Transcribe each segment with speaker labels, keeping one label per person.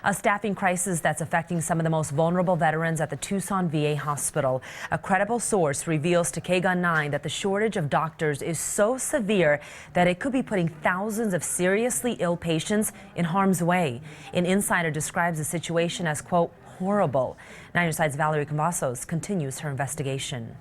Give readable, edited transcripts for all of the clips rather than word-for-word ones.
Speaker 1: A staffing crisis that's affecting some of the most vulnerable veterans at the Tucson VA hospital. A credible source reveals to KGUN-9 that the shortage of doctors is so severe that it could be putting thousands of seriously ill patients in harm's way. An insider describes the situation as, quote, horrible. 9 News Side's Valerie Cavazos continues her investigation.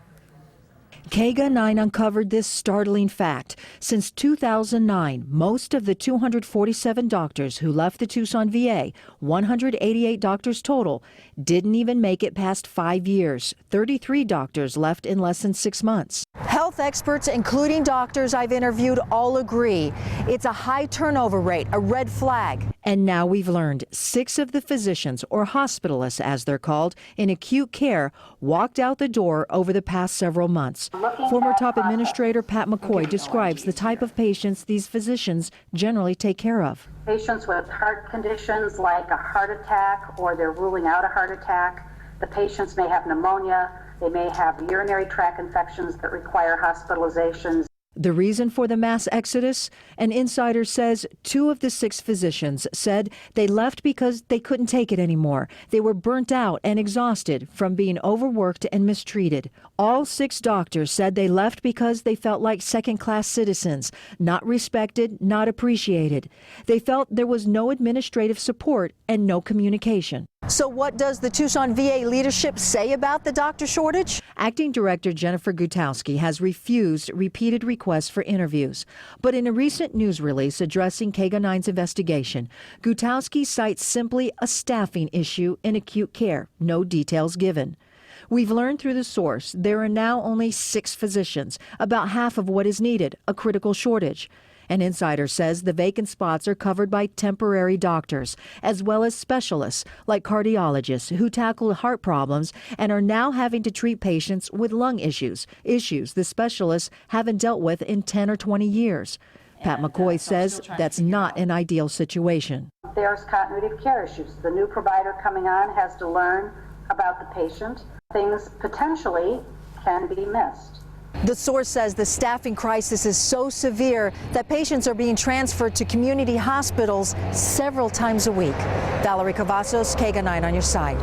Speaker 2: KGUN-9 uncovered this startling fact. Since 2009, most of the 247 doctors who left the Tucson VA, 188 doctors total, didn't even make it past 5 years. 33 doctors left in less than 6 months. Health experts, including doctors I've interviewed, all agree it's a high turnover rate, a red flag. And now we've learned 6 of the physicians, or hospitalists as they're called, in acute care walked out the door over the past several months. Former top administrator Pat McCoy describes the type of patients these physicians generally take care of.
Speaker 3: Patients with heart conditions like a heart attack, or they're ruling out a heart attack. The patients may have pneumonia. They may have urinary tract infections that require hospitalizations.
Speaker 2: The reason for the mass exodus? An insider says 2 of the 6 physicians said they left because they couldn't take it anymore. They were burnt out and exhausted from being overworked and mistreated. All 6 doctors said they left because they felt like second-class citizens, not respected, not appreciated. They felt there was no administrative support and no communication. So what does the Tucson VA leadership say about the doctor shortage? Acting Director Jennifer Gutowski has refused repeated requests for interviews. But in a recent news release addressing KGUN-9's investigation, Gutowski cites simply a staffing issue in acute care, no details given. We've learned through the source there are now only 6 physicians, about half of what is needed, a critical shortage. An insider says the vacant spots are covered by temporary doctors, as well as specialists like cardiologists who tackle heart problems and are now having to treat patients with lung issues the specialists haven't dealt with in 10 or 20 years. Pat McCoy says that's not an ideal situation.
Speaker 3: There's continuity of care issues. The new provider coming on has to learn about the patient. Things potentially can be missed.
Speaker 2: The source says the staffing crisis is so severe that patients are being transferred to community hospitals several times a week. Valerie Cavazos, KGUN-9 on your side.